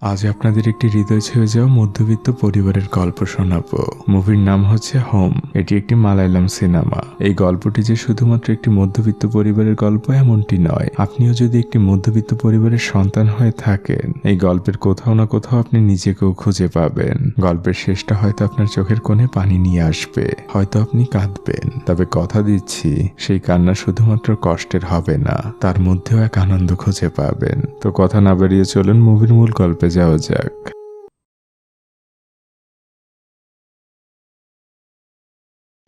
আজ আপনাদের একটি হৃদয় ছুঁয়ে যাওয়া মধ্যবিত্ত পরিবারের গল্প শোনাবো। মুভির নাম হচ্ছে হোম। এটি একটি মালায়ালাম সিনেমা। এই গল্পটি যে শুধুমাত্র একটি মধ্যবিত্ত পরিবারের গল্প এমনটি নয়। আপনিও যদি একটি মধ্যবিত্ত পরিবারের সন্তান হয়ে থাকেন, এই গল্পের কোথাও না কোথাও আপনি নিজেকেও খুঁজে পাবেন। গল্পের শেষটা হয়তো আপনার চোখের কোণে পানি নিয়ে আসবে, হয়তো আপনি কাঁদবেন। তবে কথা দিচ্ছি, সেই কান্না শুধুমাত্র কষ্টের হবে না, তার মধ্যেও এক আনন্দ খুঁজে পাবেন। তো কথা না বাড়িয়ে চলুন মুভির মূল গল্পে যাওয়া যাক।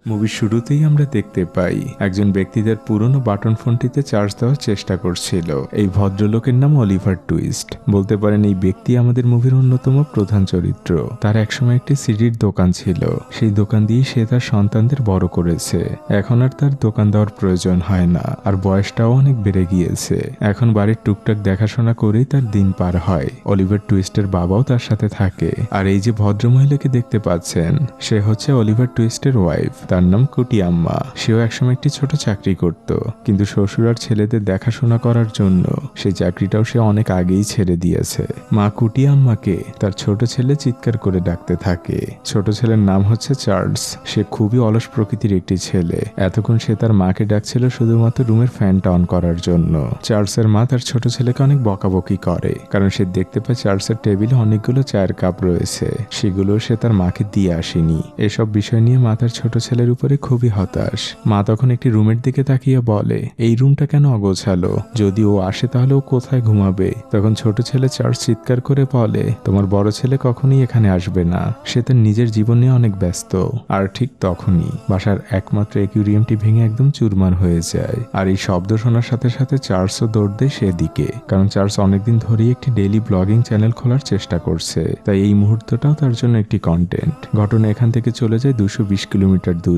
মুভির শুরুতেই আমরা দেখতে পাই একজন ব্যক্তি তার পুরনো বাটন ফোনটিতে চার্জ দেওয়ার চেষ্টা করছিল। এই ভদ্রলোকের নাম অলিভার টুইস্ট। বলতে পারেন এই ব্যক্তি আমাদের মুভির অন্যতম প্রধান চরিত্র। তার একসময় একটি সিডির দোকান ছিল। সেই দোকান দিয়ে সে তার সন্তানদের বড় করেছে। এখন আর তার দোকান দেওয়ার প্রয়োজন হয় না, আর বয়সটাও অনেক বেড়ে গিয়েছে। এখন বাড়ির টুকটাক দেখাশোনা করেই তার দিন পার হয়। অলিভার টুইস্টের বাবাও তার সাথে থাকে। আর এই যে ভদ্রমহিলাকে দেখতে পাচ্ছেন, সে হচ্ছে অলিভার টুইস্টের ওয়াইফ। তার নাম কুটি আম্মা। সেও একসময় একটি ছোট চাকরি করত, কিন্তু শ্বশুর আর ছেলেদের দেখাশোনা করার জন্য সেই চাকরিটাও সে অনেক আগেই ছেড়ে দিয়েছে। মা কুটি আম্মাকে তার ছোট ছেলে চিৎকার করে ডাকতে থাকে। ছোট ছেলের নাম হচ্ছে চার্লস। সে খুবই অলস প্রকৃতির একটি ছেলে। এতক্ষণ সে তার মাকে ডাকছিল শুধুমাত্র রুমের ফ্যানটা অন করার জন্য। চার্লসের মা তার ছোট ছেলেকে অনেক বকাবকি করে, কারণ সে দেখতে পায় চার্লসের টেবিলে অনেকগুলো চায়ের কাপ রয়েছে, সেগুলো সে তার মাকে দিয়ে আসেনি। এসব বিষয় নিয়ে মা তার ছোট ছেলের উপরে খুবই হতাশ। মা তখন একটি রুমের দিকে তাকিয়ে বলে, এই রুমটা কেন অগোছালো? যদি ও আসে তাহলে ও কোথায় ঘুমাবে? তখন ছোট ছেলে চার্লস চিৎকার করে বলে, তোমার বড় ছেলে কখনোই এখানে আসবে না, সে তার নিজের জীবন নিয়ে অনেক ব্যস্ত। আর ঠিক তখনই বাসার একমাত্র অ্যাকুয়ারিয়ামটি ভেঙে একদম চুরমার হয়ে যায়। আর এই শব্দ শোনার সাথে সাথে চার্লসও দৌড় দেয় সেদিকে, কারণ চার্লস অনেকদিন ধরেই একটি ডেইলি ব্লগিং চ্যানেল খোলার চেষ্টা করছে। তাই এই মুহূর্তটাও তার জন্য একটি কন্টেন্ট। ঘটনা এখান থেকে চলে যায় 220 কিলোমিটার দূরে।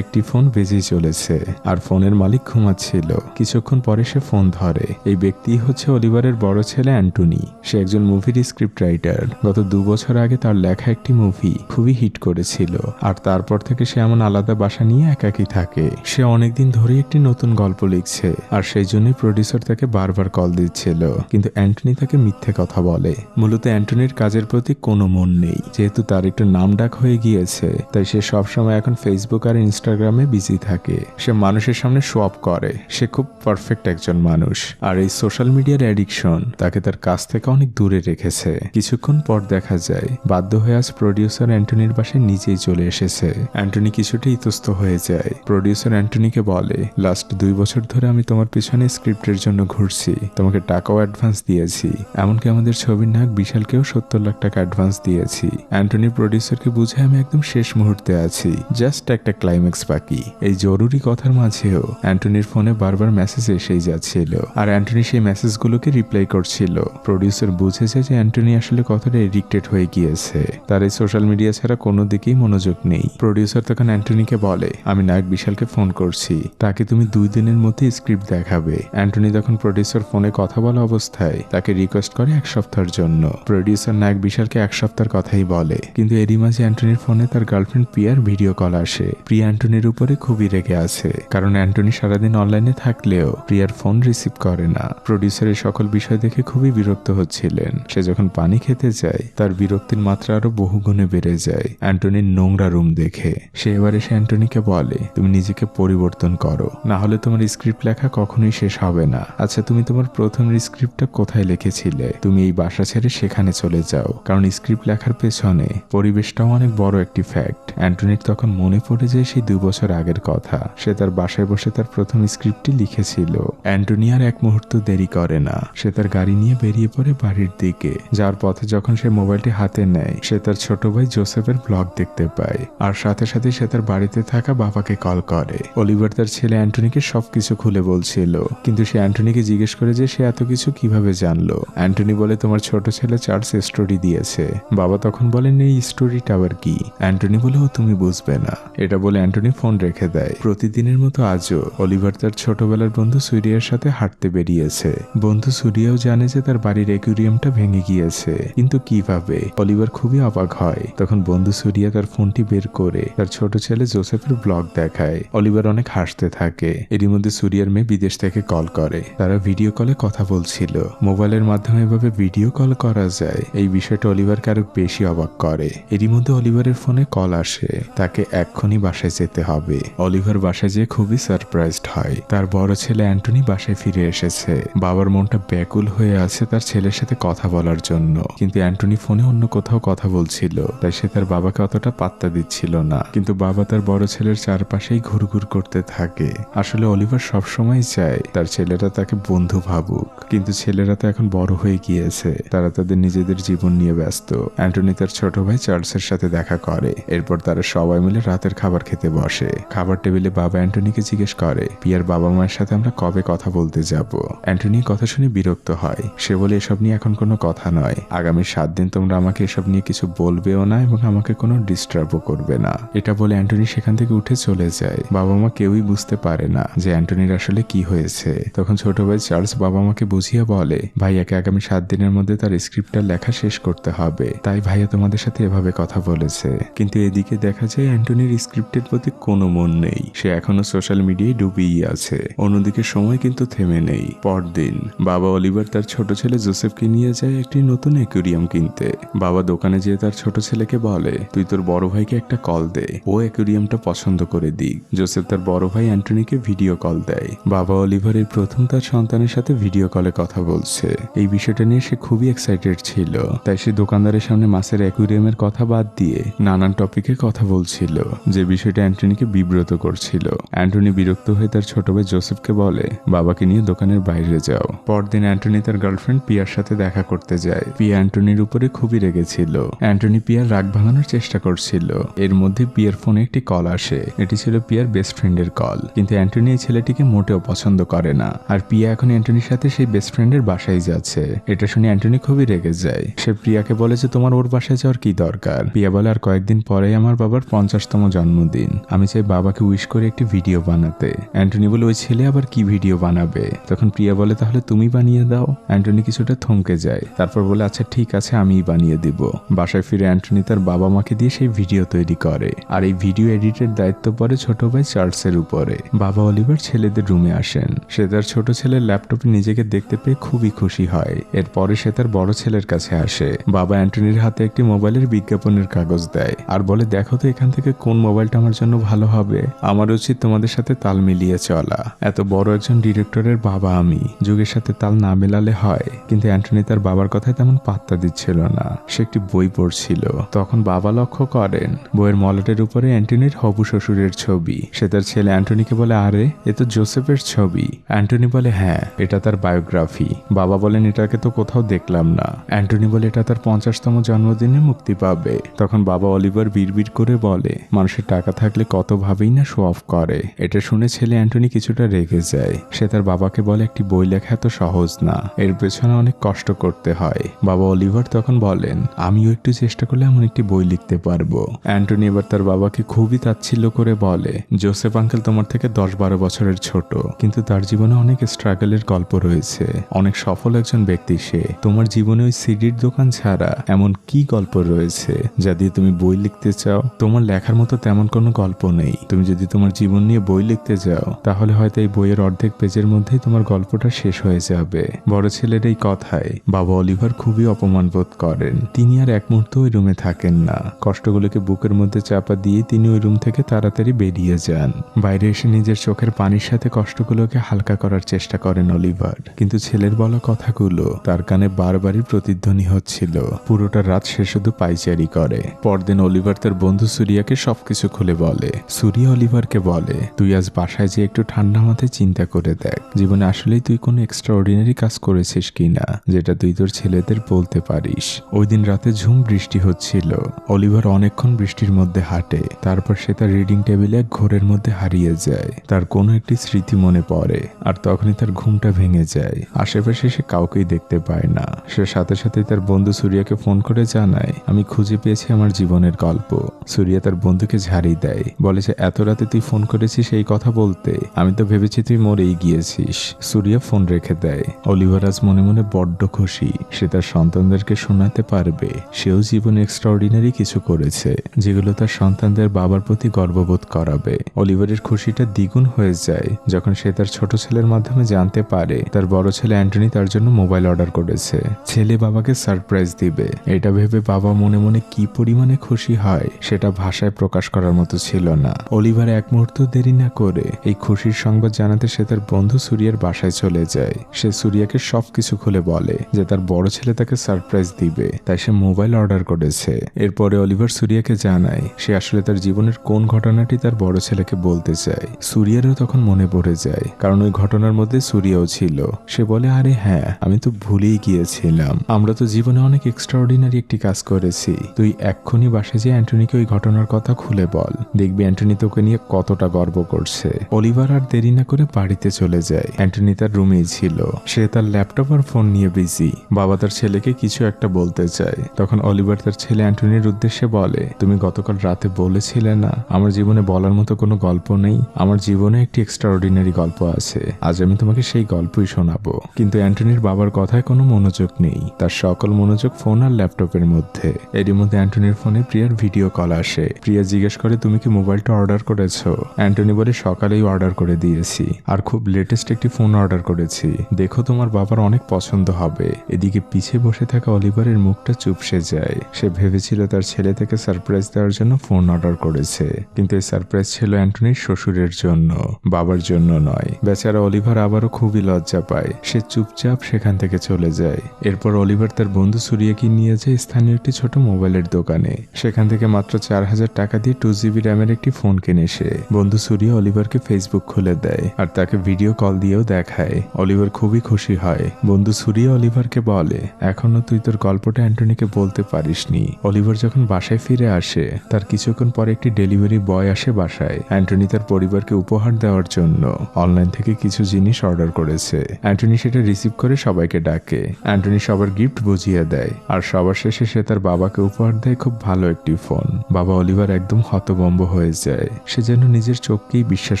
একটি ফোন বেজেই চলেছে, আর ফোনের মালিক ঘুমাচ্ছিল। কিছুক্ষণ পরে সে ফোন ধরে। এই ব্যক্তি হচ্ছে অলিভারের বড় ছেলে অ্যান্টনি। সে একজন মুভির স্ক্রিপ্ট রাইটার। গত 2 বছর আগে তার লেখা একটি মুভি খুবই হিট করেছিল, আর তারপর থেকে সে এমন আলাদা বাসা নিয়ে একাকী থাকে। সে অনেকদিন ধরেই একটি নতুন গল্প লিখছে, আর সেই জন্যই প্রডিউসার তাকে বারবার কল দিচ্ছিল, কিন্তু অ্যান্টনি তাকে মিথ্যে কথা বলে। মূলত অ্যান্টনির কাজের প্রতি কোনো মন নেই। যেহেতু তার একটু নামডাক হয়ে গিয়েছে, তাই সে সবসময় এখন ফেসবুক আর ইনস্টাগ্রামে বিজি থাকে। সে মানুষের সামনে শো অফ করে সে খুব পারফেক্ট একজন মানুষ, আর এই সোশ্যাল মিডিয়ার অ্যাডিকশন তাকে তার কাছ থেকে অনেক দূরে রেখেছে। কিছুক্ষণ পর দেখা যায় বাধ্য হয়ে আজ প্রডিউসার অ্যান্টনির বাসায় নিজেই চলে এসেছে। অ্যান্টনি কিছুটা ইতস্ত হয়ে যায়। প্রডিউসার অ্যান্টনিকে বলে, লাস্ট 2 বছর ধরে আমি তোমার পিছনে স্ক্রিপ্টের জন্য ঘুরছি, তোমাকে টাকাও অ্যাডভান্স দিয়েছি, এমনকি আমাদের ছবির নায়ক বিশালকেও 70 লাখ টাকা অ্যাডভান্স দিয়েছি। অ্যান্টনি প্রডিউসারকে বুঝে আমি একদম শেষ মুহূর্তে আছি, জাস্ট একটা ক্লাইম্যাক্স বাকি। এই জরুরি কথার মাঝেও অ্যান্টনির ফোনে বারবার মেসেজ এসেই যাচ্ছিল, আর অ্যান্টনি সেই মেসেজগুলোকে রিপ্লাই করছিল। প্রডিউসার বুঝেছে যে অ্যান্টনি আসলে কতটা এডিক্টেড হয়ে গিয়েছে। তার এই সোশ্যাল মিডিয়া ছাড়া কোনো দিকেই মনোযোগ নেই। প্রডিউসার তখন অ্যান্টনিকে বলে, আমি নায়ক বিশালকে ফোন করছি, তাকে তুমি 2 দিনের মধ্যে স্ক্রিপ্ট দেখাবে। অ্যান্টনি তখন প্রডিউসার ফোনে কথা বলা অবস্থায় তাকে রিকোয়েস্ট করে 1 সপ্তাহের জন্য। প্রডিউসার নায়ক বিশালকে 1 সপ্তাহের কথাই বলে, কিন্তু এরই মাঝে অ্যান্টনির ফোনে তার গার্লফ্রেন্ড প্রিয়ার ভিডিও কল আসে। প্রিয়া অ্যান্টনির উপরে খুবই রেগে আছে, কারণ অ্যান্টনি সারাদিন অনলাইনে থাকলেও প্রিয়ার ফোন রিসিভ করে না। প্রডিউসারের সকল বিষয় দেখে খুবই বিরক্ত হচ্ছিলেন। সে যখন পানি খেতে যায়, তার বিরক্তির মাত্রা আরো বহুগুণে বেড়ে যায় অ্যান্টনির নোংরা রুম দেখে। সে এবার এসে অ্যান্টনিকে বলে, তুমি নিজেকে পরিবর্তন করো, না হলে তোমার স্ক্রিপ্ট লেখা কখনোই শেষ হবে না। আচ্ছা, তুমি তোমার প্রথম স্ক্রিপ্টটা কোথায় লিখেছিলে? তুমি এই বাসা ছেড়ে সেখানে চলে যাও, কারণ স্ক্রিপ্ট লেখার পেছনে পরিবেশটাও অনেক বড় একটি ফ্যাক্ট। অ্যান্টনির তখন মনে পড়ে যায় সেই 2 বছর আগের কথা। সে তার বাসায় বসে তার প্রথম স্ক্রিপ্টটি লিখেছিল। অ্যান্টনি আর এক মুহূর্ত দেরি করে না। সে তার গাড়ি নিয়ে বেরিয়ে পড়ে বাড়ির দিকে। যার পথে যখন সে মোবাইলটি হাতে নেয়, সে তার ছোট ভাই জোসেফের ব্লগ দেখতে পায়, আর সাথে সাথে সে তার বাড়িতে থাকা বাবাকে কল করে। অলিভার তার ছেলে অ্যান্টনিকে সবকিছু খুলে বলছিল, কিন্তু সে অ্যান্টনিকে জিজ্ঞেস করে যে সে এত কিছু কিভাবে জানলো। অ্যান্টনি বলে, তোমার ছোট ছেলে চার্লস স্টোরি দিয়েছে। বাবা তখন বলেন, এই স্টোরিটা আবার কি? অ্যান্টনি বলে, ও তুমি বুঝবে না, এটা এটা বলে অ্যান্টনি ফোন রেখে দেয়। প্রতিদিনের মতো আজও অলিভার তার ছোটবেলার বন্ধু সুরিয়ার সাথে হাঁটতে বেরিয়েছে। বন্ধু সুরিয়াও জানে যে তার বাড়ির অ্যাকুয়ারিয়ামটা ভেঙে গিয়েছে, কিন্তু কিভাবে অলিভার খুবই অবাক হয়। তখন বন্ধু সুরিয়া তার ফোনটি বের করে তার ছোট ছেলে জোসেফের ব্লগ দেখায়। অলিভার অনেক হাসতে থাকে। এরই মধ্যে সুরিয়ার মেয়ে বিদেশ থেকে কল করে। তারা ভিডিও কলে কথা বলছিল। মোবাইলের মাধ্যমে এভাবে ভিডিও কল করা যায়, এই বিষয়টা অলিভারকে আরো বেশি অবাক করে। এরই মধ্যে অলিভারের ফোনে কল আসে, তাকে এক্ষুনি বাসায় যেতে হবে। অলিভার বাসায় যেয়ে খুবই সারপ্রাইজড হয়। তার বড় ছেলে অ্যান্টনি বাসায় ফিরে এসেছে। বাবার মনটা ব্যাকুল হয়ে আছে তার ছেলের সাথে কথা বলার জন্য, কিন্তু অ্যান্টনি ফোনে অন্য কোথাও কথা বলছিল, তাই সে তার বাবাকে অতটা পাত্তা দিচ্ছিল না। কিন্তু বাবা তার বড় ছেলের চারপাশেই ঘুরঘুর করতে থাকে। আসলে অলিভার সবসময় চায় তার ছেলেরা তাকে বন্ধু ভাবুক, কিন্তু ছেলেরা তো এখন বড় হয়ে গিয়েছে, তারা তাদের নিজেদের জীবন নিয়ে ব্যস্ত। অ্যান্টনি তার ছোট ভাই চার্লসের সাথে দেখা করে। এরপর তারা সবাই মিলে রাতের খাবার খেতে বসে। খাবার টেবিলে বাবা অ্যান্টনিকে জিজ্ঞেস করে, পিয়ার বাবা মায়ের সাথে আমরা কবে কথা বলতে যাব? অ্যান্টনি কথা শুনে বিরক্ত হয়। সে বলে, এসব নিয়ে এখন কোনো কথা নয়। আগামী 7 দিন তোমরা আমাকে এসব নিয়ে কিছু বলবেও না এবং আমাকে কোনো ডিস্টার্বও করবে না। এটা বলে অ্যান্টনি সেখান থেকে উঠে চলে যায়। বাবা মা কেউই বুঝতে পারে না যে অ্যান্টনির আসলে কি হয়েছে। তখন ছোট ভাই চার্লস বাবা মাকে বুঝিয়ে বলে, ভাইয়াকে আগামী 7 দিনের মধ্যে তার স্ক্রিপ্টটা লেখা শেষ করতে হবে, তাই ভাইয়া তোমাদের সাথে এভাবে কথা বলেছে। কিন্তু এদিকে দেখা যায় অ্যান্টনির স্ক্রিপ্টের প্রতি কোনো মন নেই। সে এখনো সোশ্যাল মিডিয়ায় ডুবেই আছে। অন্যদিকে সময় কিন্তু থেমে নেই। পরদিন বাবা অলিভার তার ছোট ছেলে জোসেফকে নিয়ে যায় একটি নতুন অ্যাকুয়ারিয়াম কিনতে। বাবা দোকানে যেয়ে তার ছোট ছেলেকে বলে, তুই তোর বড় ভাইকে একটা কল দে, ও অ্যাকুয়ারিয়ামটা পছন্দ করে দিক। জোসেফ তার বড় ভাই অ্যান্টনিকে ভিডিও কল দেয়। বাবা অলিভারের প্রথম তার সন্তানের সাথে ভিডিও কলে কথা বলছে। এই বিষয়টা নিয়ে সে খুবই এক্সাইটেড ছিল, তাই সে দোকানদারের সামনে মাছের অ্যাকুয়ারিয়ামের কথা বাদ দিয়ে নানান টপিকে কথা বলছিল, যে বিষয়টা অ্যান্টনিকে বিব্রত করছিল। অ্যান্টনি বিরক্ত হয়ে তার ছোট ভাই জোসেফকে বলে, বাবাকে নিয়ে দোকানের বাইরে যাও। পরদিন অ্যান্টনি তার গার্লফ্রেন্ড পিয়ার সাথে দেখা করতে যায়। পিয়া অ্যান্টনির উপরে খুবই রেগেছিল। অ্যান্টনি পিয়ার রাগ ভাঙানোর চেষ্টা করছিল। এর মধ্যে পিয়ার ফোনে একটি কল আসে। এটি ছিল পিয়ার বেস্ট ফ্রেন্ডের কল, কিন্তু অ্যান্টনি এই ছেলেটিকে মোটেও পছন্দ করে না। আর পিয়া এখন অ্যান্টনির সাথে সেই বেস্ট ফ্রেন্ডের বাসায় যাচ্ছে। এটা শুনে অ্যান্টনি খুবই রেগে যায়। সে প্রিয়াকে বলে যে তোমার ওর বাসায় যাওয়ার কি দরকার? পিয়া বলে, আর কয়েকদিন পরেই আমার বাবার 50তম জন্মদিন, আমি চাই বাবাকে উইশ করে একটি ভিডিও বানাতে। অ্যান্টনি বলে, ওই ছেলে আবার কি ভিডিও বানাবে? তখন প্রিয়া বলে, তাহলে তুমি বানিয়ে দাও। অ্যান্টনি কিছুটা থমকে যায়, তারপর বলে, আচ্ছা ঠিক আছে, আমিই বানিয়ে দিব। বাসায় ফিরে অ্যান্টনি তার বাবা মাকে দিয়ে সেই ভিডিও তৈরি করে। আর এই ভিডিও এডিটের দায়িত্ব পড়ে ছোট ভাই চার্লসের উপরে। বাবা অলিভার ছেলেদের রুমে আসেন। সে তার ছোট ছেলের ল্যাপটপে নিজেকে দেখতে পেয়ে খুবই খুশি হয়। এরপরে সে তার বড় ছেলের কাছে আসে। বাবা অ্যান্টনির হাতে একটি মোবাইলের বিজ্ঞাপনের কাগজ দেয় আর বলে, দেখো তো এখান থেকে কোন মোবাইলটা আমার জন্য ভালো হবে। আমার উচিত তোমাদের সাথে তাল মিলিয়ে চলা। এত বড় একজন ডিরেক্টরের বাবা আমি, যুগের সাথে তাল না মেলালে হয়? কিন্তু অ্যান্টনি তার বাবার কথায় তেমন পাত্তা দিচ্ছিল না। সে একটি বই পড়ছিল। তখন বাবা লক্ষ্য করেন বইয়ের মলাটের উপরে অ্যান্টনির হবু শ্বশুরের ছবি। সে তার ছেলে অ্যান্টনিকে বলে, আরে এ তো জোসেফের ছবি। অ্যান্টনি বলে, হ্যাঁ এটা তার বায়োগ্রাফি। বাবা বলেন, এটাকে তো কোথাও দেখলাম না। অ্যান্টনি বলে, এটা তার 50তম জন্মদিনে মুক্তি পাবে। তখন বাবা অলিভার বিড়বিড় করে বলে, মানুষের টাকা থাকলে কত ভাবেই না শো অফ করে। এটা শুনে ছেলে অ্যান্টনি কিছুটা রেগে যায়। সে তার বাবাকে বলে, একটি বই লেখা এত সহজ না, এর পেছনে অনেক কষ্ট করতে হয়। বাবা অলিভার তখন বলেন, আমিও একটু চেষ্টা করলে এমন একটি বই লিখতে পারবো। অ্যান্টনি এবার তার বাবাকে খুবই তাচ্ছিল্য করে বলে, জোসেফ আঙ্কেল তোমার থেকে 10-12 বছরের ছোট, কিন্তু তার জীবনে অনেক স্ট্রাগলের গল্প রয়েছে। অনেক সফল একজন ব্যক্তি সে। তোমার জীবনে ওই সিডির দোকান ছাড়া এমন কি গল্প রয়েছে যা দিয়ে তুমি বই লিখতে চাও? তোমার লেখার মতো তেমন কোনো গল্প নেই। তুমি যদি তোমার জীবন নিয়ে বই লিখতে যাও তাহলে হয়তো এই বইয়ের অর্ধেক পেজের মধ্যেই তোমার গল্পটা শেষ হয়ে যাবে। বড় ছেলের এই কথায় বাবা অলিভার খুবই অপমান বোধ করেন। তিনি আর এক মুহূর্ত ওই রুমে থাকেন না। কষ্টগুলোকে বুকের মধ্যে চাপা দিয়ে তিনি ওই রুম থেকে তাড়াতাড়ি বেরিয়ে যান। বাইরে এসে নিজের চোখের পানির সাথে কষ্টগুলোকে হালকা করার চেষ্টা করেন অলিভার, কিন্তু ছেলের বলা কথাগুলো তার কানে বারবারই প্রতিধ্বনি হচ্ছিল। পুরোটা রাত সে শুধু পাইচারি করে। পরদিন অলিভার তার বন্ধু সুরিয়াকে সবকিছু খুলে বলে। সুরিয়া অলিভারকে বলে, তুই আজ বাসায় যে একটু ঠান্ডা মাথায় চিন্তা করে দেখ, জীবনে আসলেই তুই কোনো এক্সট্রাঅর্ডিনারি কাজ করেছিস কিনা যেটা তুই তোর ছেলেদের বলতে পারিস। ওই দিন রাতে ঝুম বৃষ্টি হচ্ছিল। অলিভার অনেকক্ষণ বৃষ্টির মধ্যে হাঁটে। তারপর সে তার রিডিং টেবিলে এক ঘোরের মধ্যে হারিয়ে যায়। তার কোনো একটি স্মৃতি মনে পড়ে আর তখনই তার ঘুমটা ভেঙে যায়। আশেপাশে সে কাউকেই দেখতে পায় না। সে সাথে সাথে তার বন্ধু সুরিয়াকে ফোন করে জানায়, আমি খুঁজে পেয়েছি আমার জীবনের গল্প। সুরিয়া তার বন্ধুকে ঝাড়ি দেয়, বলে যে এত রাতে তুই ফোন করেছিস এই কথা বলতে, আমি তো ভেবেছি তুই মরেই গিয়েছিস। সুরিয়া ফোন রেখে দেয়। অলিভার আজ মনে মনে বড্ড খুশি, সে তার সন্তানদেরকে শোনাতে পারবে সেও জীবনে এক্সট্রাঅর্ডিনারি কিছু করেছে, যেগুলো তার সন্তানদের বাবার প্রতি গর্ববোধ করাবে। অলিভারের খুশিটা দ্বিগুণ হয়ে যায় যখন সে তার ছোট ছেলের মাধ্যমে জানতে পারে তার বড় ছেলে অ্যান্টনি তার জন্য মোবাইল অর্ডার করেছে, ছেলে বাবাকে সারপ্রাইজ দিবে। এটা ভেবে বাবা মনে মনে কি পরিমাণে খুশি হয় সেটা ভাষায় প্রকাশ করার মতো ছিল না। অলিভার এক মুহূর্ত দেরি না করে এই খুশির সংবাদ জানাতে সে তার বন্ধু সুরিয়ার বাসায় চলে যায়। সে সুরিয়াকে সবকিছু খুলে বলে যে তার বড় ছেলে তাকে সারপ্রাইজ দিবে, তাই সে মোবাইল অর্ডার করেছে। এরপরে অলিভার সুরিয়াকে জানায় সে আসলে তার জীবনের কোন ঘটনাটি তার বড় ছেলেকে বলতে চায়। সুরিয়ারও তখন মনে পড়ে যায়, কারণ ওই ঘটনার মধ্যে সুরিয়াও ছিল। সে বলে, আরে হ্যাঁ, আমি তো ভুলেই গিয়েছিলাম, আমরা তো জীবনে অনেক এক্সট্রাঅর্ডিনারি একটি কাজ করেছি। তুই এক্ষুনি বাসায় যে অ্যান্টনিকে ওই ঘটনার কথা খুলে বল, দেখবি অ্যান্টনি তোকে নিয়ে কতটা গর্ব করছে। অলিভার আর দেরি না করে বাড়িতে চলে যায়। অ্যান্টনি তার রুমেই ছিল, সে তার ল্যাপটপ আর ফোন নিয়ে বিজি। বাবা তার ছেলেকে কিছু একটা বলতে চায়, তখন অলিভার তার ছেলে অ্যান্টনির উদ্দেশ্যে বলে, তুমি গতকাল রাতে বলেছিলে না আমার জীবনে বলার মতো কোনো গল্প নেই? আমার জীবনে একটি এক্সট্রাঅর্ডিনারি গল্প আছে, আজ আমি তোমাকে সেই গল্পই শোনাবো। কিন্তু অ্যান্টনির বাবার কথায় কোনো মনোযোগ নেই, তার সকল মনোযোগ ফোন আর ল্যাপটপের মধ্যে। এরই মধ্যে অ্যান্টনির ফোনে প্রিয়ার ভিডিও কল আসে। প্রিয়া জিজ্ঞেস করে, তুমি কি মোবাইলটা অর্ডার করেছো? অ্যান্টনি বলে, সকালেই অর্ডার করে দিয়েছি, আর খুব লেটেস্ট একটি ফোন অর্ডার করেছি, দেখো তোমার বাবার অনেক পছন্দ হবে। এদিকে পিছে বসে থাকা অলিভারের মুখটা চুপসে যায়। সে ভেবেছিল তার ছেলে থেকে সারপ্রাইজ দেওয়ার জন্য ফোন অর্ডার করেছে, কিন্তু এই সারপ্রাইজ ছিল অ্যান্টনির শ্বশুরের জন্য, বাবার জন্য নয়। বেচারা অলিভার আবারও খুবই লজ্জা পায়, সে চুপচাপ সেখান থেকে চলে যায়। এরপর অলিভার তার বন্ধু সুরিয়াকে নিয়ে যায় স্থানীয় একটি ছোট মোবাইলের দোকানে। সেখান থেকে মাত্র 4000 টাকা দিয়ে 2GB র্যামের একটি ফোন কিনে সে। বন্ধু সুরিয়া অলিভারকে ফেসবুক খুলে দেয় আর তাকে ভিডিও কল দিয়েও দেখায়। অলিভার খুবই খুশি হয়। বন্ধু সুরিয়া অলিভারকে বলে, এখনো তুই তোর গল্পটা অ্যান্টনিকে বলতে পারিসনি। অলিভার যখন বাসায় ফিরে আসে, তার কিছুক্ষণ পরে একটি ডেলিভারি বয় আসে বাসায়। অ্যান্টনি তার পরিবারকে উপহার দেওয়ার জন্য অনলাইন থেকে কিছু জিনিস অর্ডার করেছে। অ্যান্টনি সেটা রিসিভ করে সবাইকে ডাকে। অ্যান্টনি সবার গিফট বুঝিয়ে দেয়, আর সবার শেষে সে তার বাবাকে উপহার দেয় খুব ভালো একটি ফোন। বাবা অলিভার একদম হতভম্ব হয়ে যায়, সে যেন নিজের চোখকেই বিশ্বাস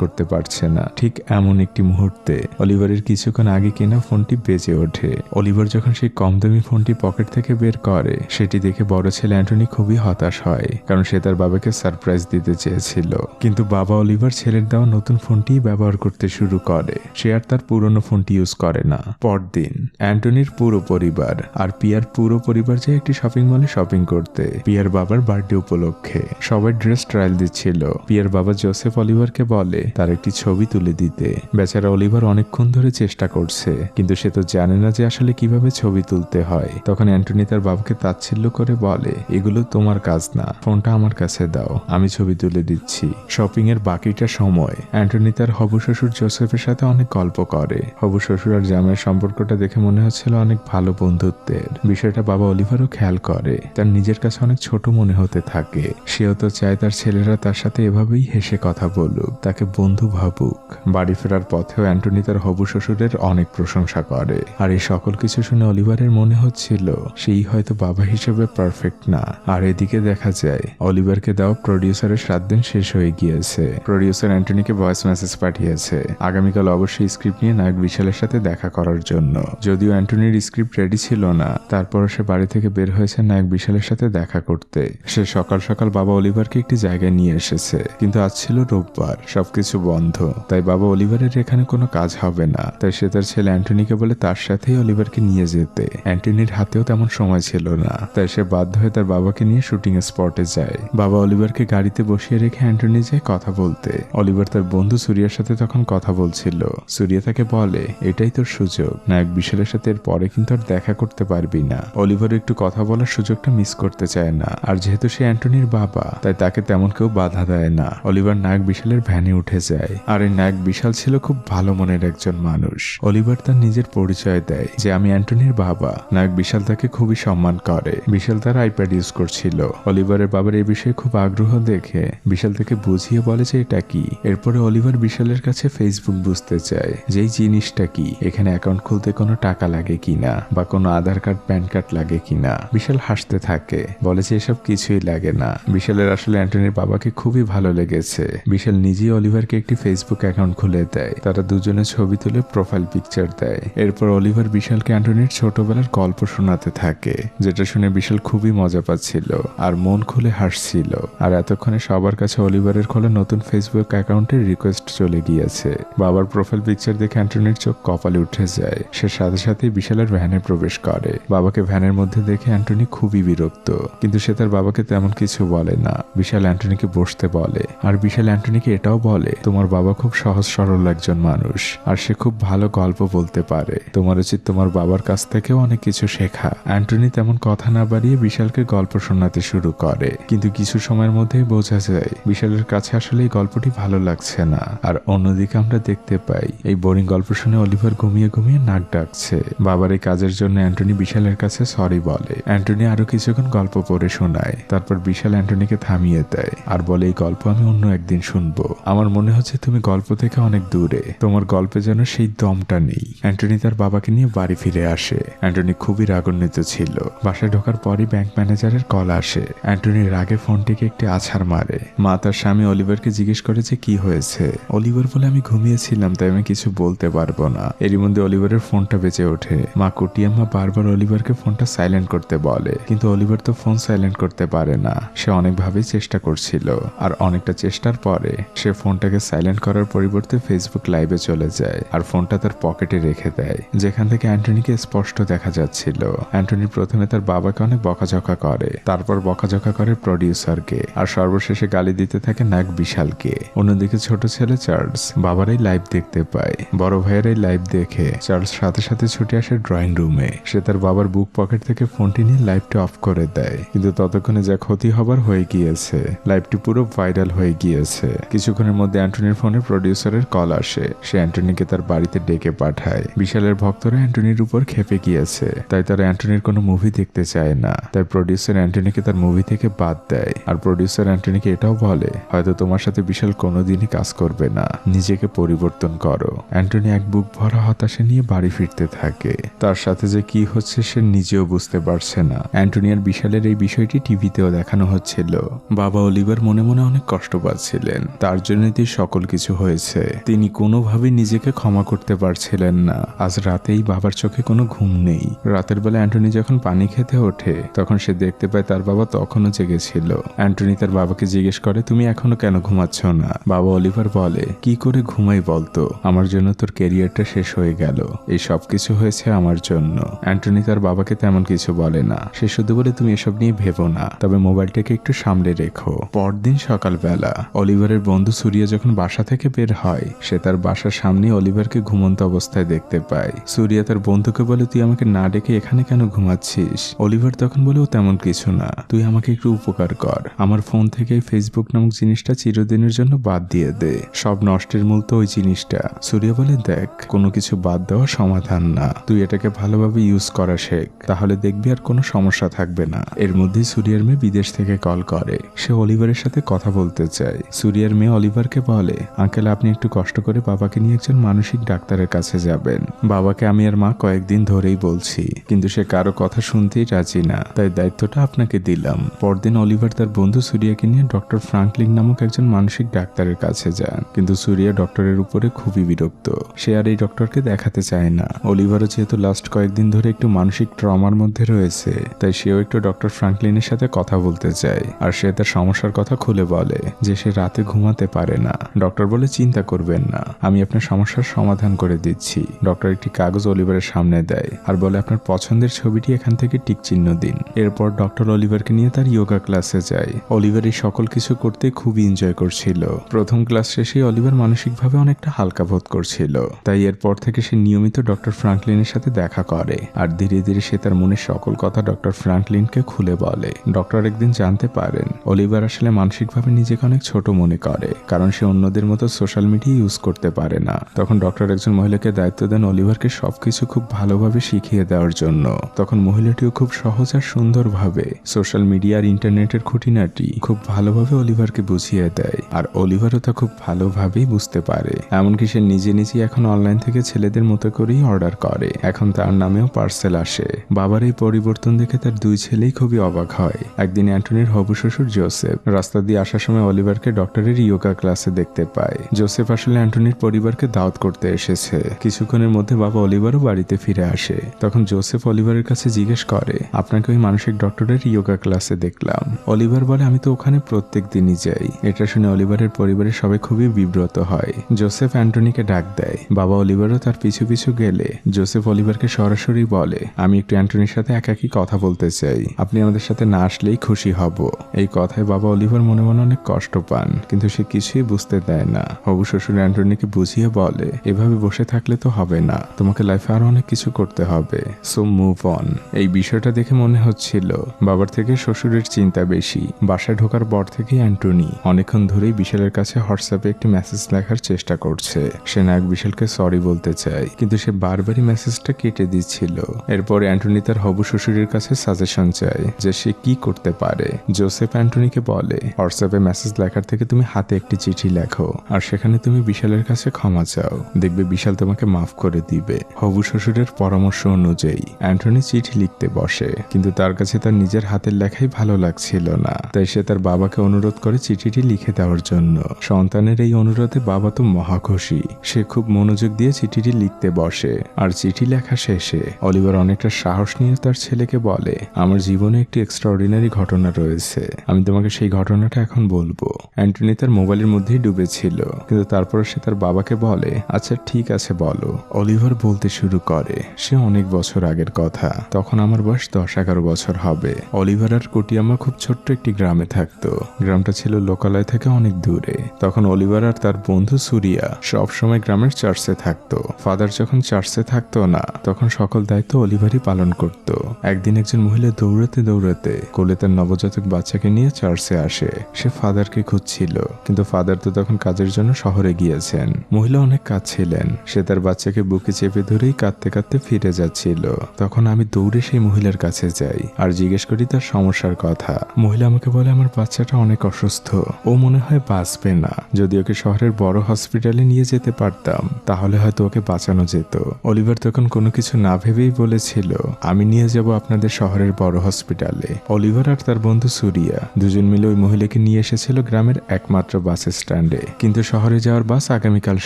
করতে পারছে না। ঠিক এমন একটি মুহূর্তে অলিভারের কিছুক্ষণ আগে কেনা ফোনটি বেজে ওঠে। অলিভার যখন সেই কম দামি ফোনটি পকেট থেকে বের করে, সেটি দেখে বড় ছেলে অ্যান্টনি খুবই হতাশ হয়, কারণ সে তার বাবাকে সারপ্রাইজ দিতে চেয়েছিল। কিন্তু বাবা অলিভার ছেলের দেওয়া নতুন ফোনটি ব্যবহার করতে শুরু করে, সে আর তার পুরনো ফোনটি ইউজ করে না। পরদিন অ্যান্টনির পুরো পরিবার আর পিয়ার পুরো পরিবার যায় একটি শপিং মলে শপিং করতে, পিয়ার বাবার বার্থডে উপলক্ষে। সবাই ড্রেস ট্রায়াল দিচ্ছিল। পিয়ার বাবা জোসেফ অলিভারকে বলে তার একটি ছবি তুলে দিতে। বেচারা অলিভার অনেকক্ষণ ধরে চেষ্টা করছে, কিন্তু সে তো জানে না যে আসলে কিভাবে ছবি তুলতে হয়। তখন অ্যান্টনি তার বাবাকে তাচ্ছিল্য করে বলে, এগুলো তোমার কাজ না, ফোনটা আমার কাছে দাও, আমি ছবি তুলে দিচ্ছি। শপিং এর বাকিটা সময় অ্যান্টনি তার হবু শ্বশুর জোসেফের সাথে অনেক গল্প করে। হবু শ্বশুর আর জামাইয়ের সম্পর্কটা দেখে মনে হচ্ছিল অনেক ভালো বন্ধুত্বের। বিষয়টা বাবা অলিভারও খেয়াল করে, তার নিজের কাছে অনেক ছোট মনে হতে থাকে। সেও তো চায় তার ছেলেরা তার সাথে এভাবেই হেসে কথা বলুক, তাকে বন্ধু ভাবুক। বাড়ি ফেরার পথেও অ্যান্টনি তার হবু শ্বশুরের অনেক প্রশংসা করে, আর এই সকল কিছু শুনে অলিভারের মনে হচ্ছিল সেই হয়তো বাবা হিসেবে পারফেক্ট না। আর এদিকে দেখা যায় অলিভারকে দেওয়া প্রডিউসারের 7 দিন শেষ হয়ে গিয়েছে। প্রডিউসার অ্যান্টনিকে ভয়েস মেসেজ পাঠিয়েছে আগামীকাল অবশ্যই স্ক্রিপ্ট নিয়ে নায়ক বিশালের সাথে দেখা করার জন্য। যদিও অ্যান্টনির স্ক্রিপ্ট রেডি ছিল না, তারপরও সে বাড়ি থেকে বের হয়েছে নায়ক বিশালের সাথে দেখা করতে। সে সকাল সকাল বাবা অলিভারকে একটি জায়গায় নিয়ে এসেছে, কিন্তু আজ ছিল রোববার, সবকিছু বন্ধ। তাই বাবা অলিভারের এখানে কোনো কাজ হবে না, তাই সে তার ছেলে অ্যান্টনিকে বলে তার সাথেই অলিভারকে নিয়ে যেতে। অ্যান্টনির হাতেও তেমন সময় ছিল না, তাই সে বাধ্য হয়ে তার বাবাকে নিয়ে শুটিং স্পটে যায়। বাবা অলিভারকে গাড়িতে বসিয়ে রেখে অ্যান্টনি যায় কথা বলতে। অলিভার তার বন্ধু সুরিয়ার সাথে তখন কথা বলছিল। সুরিয়া তাকে বলে, এটাই তোর সুযোগ, নায়ক বিশালের সাথে এর পরে কিন্তু আর দেখা করতে পারবি না। অলিভার একটু কথা বলার সুযোগটা মিস করতে চায় না, আর যেহেতু সে অ্যান্টনির বাবা, তাই তাকে তেমন কেউ বাধা দেয় না। অলিভার নায়ক বিশালের ভ্যানে উঠে যায়, আর এই নায়ক বিশাল ছিল খুব ভালো মনের একজন মানুষ। অলিভার তার নিজের পরিচয় দেয় যে আমি অ্যান্টনির বাবা। নায়ক বিশাল তাকে খুবই সম্মান করে। বিশাল তার আইপ্যাড ইউজ করছিল। অলিভারের বাবার এই বিষয়ে খুব আগ্রহ দেখে বিশাল তাকে বুঝিয়ে বলে যে এটা কি। এরপরে অলিভার বিশালের কাছে ফেসবুক বুঝতে চায় যে এই জিনিসটা কি, এখানে অ্যাকাউন্ট খুলতে কোনো টাকা লাগে কিনা বা কোনো আধার কার্ড প্যান কার্ড লাগে কিনা। বিশাল হাসতে থাকে, বলে যে এসব কিছুই লাগে না। বিশালের আসলে অ্যান্টনির বাবাকে খুবই ভালো লেগেছে। বিশাল নিজেই অলিভারকে একটি ফেসবুক অ্যাকাউন্ট খুলে দেয়। তারা দুজনে ছবি তুলে প্রোফাইল পিকচার দেয়। এরপর অলিভার বিশালকে অ্যান্টনির ছোটবেলার গল্প শোনাতে থাকে, যেটা শুনে বিশাল খুবই মজা পাচ্ছিল আর মন খুলে হাসছিল। আর এতক্ষণে সবার কাছে অলিভারের খোলা নতুন ফেসবুক অ্যাকাউন্টের রিকোয়েস্ট চলে গিয়েছে। বাবার প্রোফাইল পিকচার দেখে অ্যান্টনির চোখ কপালে উঠে যায়। সে সাথে সাথে বিশালের ভ্যানে প্রবেশ করে। বাবাকে ভ্যানের মধ্যে দেখে অ্যান্টনি খুবই বিরক্ত, কিন্তু সে তার বাবাকে তেমন কিছু বলে না। বিশাল অ্যান্টনিকে বসতে বলে, আর বিশাল অ্যান্টনিকে এটাও বলে, তোমার বাবা খুব সহজ সরল একজন মানুষ, আর সে খুব ভালো গল্প বলতে পারে। তোমার উচিত তোমার বাবার কাছ থেকেও অনেক কিছু শেখা। অ্যান্টনি তেমন কথা না বাড়িয়ে বিশালকে গল্প শোনাতে শুরু করে, কিন্তু কিছু সময়ের মধ্যেই বোঝা যায় বিশালের কাছে আসলে এই গল্পটি ভালো লাগছে না। আর অন্যদিকে আমরা দেখতে পাই এই বোরিং গল্প শুনে অলিভার ঘুমিয়ে ঘুমিয়ে নাক ডাকছে। বাবার এই কাজের জন্য অ্যান্টনি বিশালের কাছে সরি বলে। অ্যান্টনি আরো কিছুক্ষণ গল্প পড়ে শোনায়। তারপর বিশাল অ্যান্টনিকে থামিয়ে দেয় আর বলে, এই গল্প আমি অন্য একদিন শুনবো। আমার মনে হচ্ছে তুমি গল্প থেকে অনেক দূরে, তোমার গল্পে যেন সেই দমটা নেই। অ্যান্টনি তার বাবাকে নিয়ে বাড়ি ফিরে আসে। অ্যান্টনি খুবই রাগান্বিত ছিল। বাসায় ঢোকার পরই ব্যাংক ম্যানেজারের কল আসে। অ্যান্টনির রাগে ফোনটিকে একটি আছাড় মারে। মা তার স্বামী অলিভারকে জিজ্ঞেস করে যে কি হয়েছে। অলিভার বলে, আমি ঘুমিয়েছিলাম, তাই আমি কিছু বলতে পারবো না। এরই মধ্যে অলিভারের ফোনটা বেজে ওঠে। মা কুটিয়াম্মা বারবার অলিভারকে ফোনটা সাইলেন্ট করতে বলে, কিন্তু অলিভার তো ফোন সাইলেন্ট করতে পারে না। সে অনেকভাবেই চেষ্টা করছিল, আর অনেকটা চেষ্টার পরে সে ফোনটাকে সাইলেন্ট করার পরিবর্তে ফেসবুক লাইভে চলে যায় আর ফোনটা তার পকেটে রেখে দেয়, যেখান থেকে অ্যান্টনিকে স্পষ্ট দেখা যাচ্ছিল। অ্যান্টনি প্রথমে তার বাবাকে অনেক বকাঝকা করে, তারপর বকাঝকা করে প্রডিউসারকে, আর সর্বশেষে গালি দিতে থাকে নায়ক বিশালকে। অন্যদিকে ছোট ছেলে চার্লস বাবার এই লাইভ দেখতে পায়। বড় ভাইয়ের এই লাইভ দেখে চার্লস সাথে সাথে ছুটে আসে ড্রয়িং রুমে। সে তার বাবার বুক পকেট থেকে ফোনটি নিয়ে লাইভটা অফ করে দেয়, কিন্তু ততক্ষণে যা ক্ষতি হবার হয়ে গিয়েছে। লাইভটি পুরো ভাইরাল হয়ে গিয়েছে। কিছুক্ষণের মধ্যে অ্যান্টনির ফোনে প্রডিউসারের কল আসে। সে অ্যান্টনিকে তার বাড়িতে ডেকে পাঠায়। বিশালের ভক্তরা অ্যান্টনির উপর খেপে গিয়েছে, তাই তারা অ্যান্টনির কোনো মুভি দেখতে চায় না। তাই প্রডিউসার অ্যান্টনিকে তার মুভি থেকে বাদ দেয়। আর প্রডিউসার অ্যান্টনিকে এটাও বলে, হয়তো তোমার সাথে বিশাল কোনোদিনই কাজ করবে না, নিজেকে পরিবর্তন করো। অ্যান্টনি এক বুক ভরা হতাশা নিয়ে বাড়ি ফিরতে থাকে। তার সাথে যে কি হচ্ছে সে নিজেও বুঝতে পারছে না। অ্যান্টনি আর বিশালের এই বিষয়টি টিভিতেও দেখানো হচ্ছিল। বাবা অলিভার মনে মনে অনেক কষ্ট পাচ্ছিলেন। তার জন্যই সকল কিছু হয়েছে। তিনি কোনোভাবেই নিজেকে ক্ষমা করতে পারছিলেন না। আজ রাতেই বাবার চোখে কোনো ঘুম নেই। রাতের বেলা অ্যান্টনি যখন পানি খেতে ওঠে তখন সে দেখতে পায় তার বাবা তখনও জেগেছিল। অ্যান্টনি তার বাবাকে জিজ্ঞেস করে, তুমি এখনো কেন ঘুমাচ্ছ না? বাবা অলিভার বলে, কি করে ঘুমাই বলতো, আমার জন্য তোর ক্যারিয়ারটা শেষ হয়ে গেল, এই সব কিছু হয়েছে আমার জন্য। অ্যান্টনি তার বাবাকে তেমন কিছু বলে না। সে শুধু বলে, তুমি এসব নিয়ে ভেবো না, তবে মোবাইলটাকে একটু সামলে রেখো। পরদিন সকালবেলা অলিভারের বন্ধু সুরিয়া যখন বাসা থেকে বের হয়, সে তার বাসার সামনে অলিভারকে ঘুমন্ত অবস্থায় দেখতে পায়। সুরিয়া তার বন্ধুকে বলে, তুই আমাকে না ডেকে এখানে কেন ঘুমাচ্ছিস? অলিভার তখন বলে, ও তেমন কিছু না, তুই আমাকে একটু উপকার কর, আমার ফোন থেকে ফেসবুক নামক জিনিসটা চিরদিনের জন্য বাদ দিয়ে দে। সব নষ্টের মূল তো ওই জিনিসটা। সুরিয়া বলে, দেখ, কোনো কিছু বাদ দেওয়া সমাধান না, তুই এটাকে ভালোভাবে ইউজ করা শেখ, তাহলে দেখবি আর কোনো সমস্যা থাকবে না। এর মধ্যেই সুরিয়ার মেয়ে বিদেশ থেকে কল করে। সে অলিভারের সাথে কথা বলতে চায়। সুরিয়ার মেয়ে অলিভারকে বলে, আঙ্কেল, আপনি একটু কষ্ট করে বাবাকে নিয়ে একজন মানসিক ডাক্তারের কাছে যাবেন। বাবাকে আমি আর মা কয়েকদিন ধরেই বলছি, কিন্তু সে কারো কথা শুনতেই রাজি না, তাই দায়িত্বটা আপনাকে দিলাম। পরদিন অলিভার তার বন্ধু সুরিয়াকে নিয়ে ডক্টর ফ্রাঙ্কলিন নামক একজন মানসিক ডাক্তারের কাছে যান, কিন্তু সুরিয়া ডক্টরের উপরে খুবই বিরক্ত। সে আর এই ডক্টরকে দেখাতে চায় না। অলিভারও যেহেতু লাস্ট কয়েকদিন ধরে একটু মানসিক ট্রমার মধ্যে রয়েছে, তাই সেও একটু ডক্টর ফ্রাঙ্কলিনের সাথে কথা বলতে চায়। আর সে তার সমস্যার কথা খুলে বলে যে সে রাতে ঘুমাতে পারে না। ডক্টর বলে, চিন্তা করবেন না, আমি আপনার সমস্যার সমাধান করে দিচ্ছি। ডক্টর একটি কাগজ অলিভারের সামনে দেয় আর বলে, আপনার পছন্দের ছবিটি এখান থেকে টিক চিহ্ন দিন। এরপর ডক্টর অলিভারকে নিয়ে তার যোগা ক্লাসে যায়। অলিভার এই সকল কিছু করতে খুবই এনজয় করছিল। প্রথম ক্লাস শেষে অলিভার মানসিকভাবে অনেকটা হালকা বোধ করছিল, তাই এরপর থেকে সে নিয়মিত ডক্টর ফ্রাঙ্কলিনের সাথে দেখা করে। আর ধীরে ধীরে সে তার মনের সকল কথা ডক্টর ফ্রাঙ্কলিনকে খুলে বলে। ডক্টর একদিন জানতে পারেন অলিভার আসলে মানসিকভাবে নিজেকে অনেক ছোট মনে করে, কারণ সে অন্যদের মতো সোশ্যাল মিডিয়া ইউজ করতে পারে না। তখন ডক্টর একজন মহিলাকে দায়িত্ব দেন অলিভারকে সবকিছু খুব ভালোভাবে শিখিয়ে দেওয়ার জন্য। তখন মহিলাটিও খুব সহজ আর সুন্দরভাবে সোশ্যাল মিডিয়া আর ইন্টারনেটের খুঁটিনাটি খুব ভালোভাবে অলিভারকে বুঝিয়ে দেয়। আর অলিভারও তা খুব ভালোভাবেই বুঝতে পারে। এমনকি সে নিজে নিজেই এখন অনলাইন থেকে ছেলেদের মতো করেই অর্ডার করে। এখন তার নামেও পার্সেল আসে। বাবার এই পরিবর্তন দেখে তার দুই ছেলেই খুবই অবাক হয়। একদিন অ্যান্টনির হবু শ্বশুর জোসেফ জোসেফ রাস্তা দিয়ে আসার সময় অলিভারকে ডক্টরের ইয়োগা ক্লাসে দেখতে পায়। জোসেফ আসলে অ্যান্টনির পরিবারকে দাওয়াত করতে এসেছে। কিছুক্ষণের মধ্যে বাবা অলিভারও বাড়িতে ফিরে আসে। তখন জোসেফ অলিভারের কাছে জিজ্ঞেস করে, আপনাকে ওই মানসিক ডক্টরের ইয়োগা ক্লাসে দেখলাম। অলিভার বলে, আমি তো ওখানে প্রত্যেক দিনই যাই। এটা শুনে অলিভারের পরিবারের সবাই খুবই বিব্রত হয়। জোসেফ অ্যান্টনিকে ডাক দেয়। বাবা অলিভারও তার পিছু পিছু গেলে জোসেফ অলিভারকে সরাসরি বলে, আমি একটু অ্যান্টনির সাথে একাকী কথা বলতে চাই, আপনি আমাদের সাথে না আসলেই খুশি হব। এই কথায় বাবা অলিভার মনে মনে অনেক কষ্ট পান, কিন্তু সে কিছুই বুঝতে দেয় না। হবু শ্বশুর অ্যান্টনিকে বুঝিয়ে বলে, এভাবে বসে থাকলে তো হবে না, তোমাকে লাইফে আরো অনেক কিছু করতে হবে, সো মুভ অন। এই বিষয়টা দেখে মনে হচ্ছিল বাবার থেকে শ্বশুরের চিন্তা বেশি। বাসায় ঢোকার পর থেকে অ্যান্টনি অনেকক্ষণ ধরেই বিশালের কাছে হোয়াটসঅ্যাপে একটি মেসেজ লেখার চেষ্টা করছে। সে নায়ক বিশালকে সরি বলতে চায়, কিন্তু সে বারবারই মেসেজটা কেটে দিচ্ছিল। এরপর অ্যান্টনি তার হবু শ্বশুরের কাছে সাজেশন চায় যে সে কি করতে পারে। জোসেফ অ্যান্টনিকে বলে, হোয়াটসঅ্যাপে মেসেজ লেখার থেকে তুমি হাতে একটি চিঠি লেখো, আর সেখানে তুমি বিশালের কাছে ক্ষমা চাও, দেখবে বিশাল তোমাকে মাফ করে দিবে। হবু শ্বশুরের পরামর্শ অনুযায়ী অ্যান্টনি চিঠি লিখতে বসে, কিন্তু তার কাছে তার নিজের হাতের লেখাই ভালো লাগছিল না। তাই সে তার বাবাকে অনুরোধ করে চিঠিটি লিখে দেওয়ার জন্য। সন্তানের এই অনুরোধে বাবা তো মহা খুশি। সে খুব মনোযোগ দিয়ে চিঠিটি লিখতে বসে, আর চিঠি লেখা শেষে অলিভার অনেকটা সাহস নিয়ে তার ছেলেকে বলে, আমার জীবনে একটি এক্সট্রাঅর্ডিনারি ঘটনা রয়েছে, আমি তোমাকে সেই ঘটনাটা এখন বলবো। অ্যান্টনি তার মোবাইলের মধ্যেই ডুবেছিল, কিন্তু তারপর সে তার বাবাকে বলে, আচ্ছা ঠিক আছে বলো। অলিভার বলতে শুরু করে, সে অনেক বছর আগের কথা, তখন আমার বয়স 10-11 বছর হবে। অলিভার আর কুটিয়ামা খুব ছোট্ট একটি গ্রামে থাকতো। গ্রামটা ছিল লোকালয় থেকে অনেক দূরে। তখন অলিভার আর তার বন্ধু সুরিয়া সব সময় গ্রামের চার্চে থাকতো। ফাদার যখন চার্চে থাকতো না, তখন সকল দায়িত্ব অলিভারই পালন করত। একদিন একজন মহিলা দৌড়াতে দৌড়াতে কোলে তার নবজাতক বাচ্চাকে নিয়ে চার্চে আসে। সে ফাদারকে খুঁজছিল, কিন্তু ফাদার তো তখন কাজের জন্য শহরে গিয়েছেন। মহিলা অনেক কাঁদছিলেন। সে তার বাচ্চাকে বুকে চেপে ধরেই কাঁদতে কাঁদতে ফিরে যাচ্ছিল। তখন আমি দৌড়ে সেই মহিলার কাছে যাই আর জিজ্ঞেস করি তার সমস্যার কথা। মহিলা আমাকে বলে, আমার বাচ্চাটা অনেক অসুস্থ, ও মনে হয় বাঁচবে না। যদি ওকে শহরের বড় হসপিটালে নিয়ে যেতে পারতাম, তাহলে হয়তো ওকে বাঁচানো যেত। অলিভার তখন কোনো কিছু না ভেবেই বলেছিল, আমি নিয়ে যাব আপনাদের শহরের বড় হসপিটালে। অলিভার আর তার বন্ধু সুরিয়া দুজন মিলে ওই মহিলাকে নিয়ে এসেছিল গ্রামের একমাত্র বাস স্ট্যান্ডে। কিন্তু শহরে যাওয়ার বাস আগামীকাল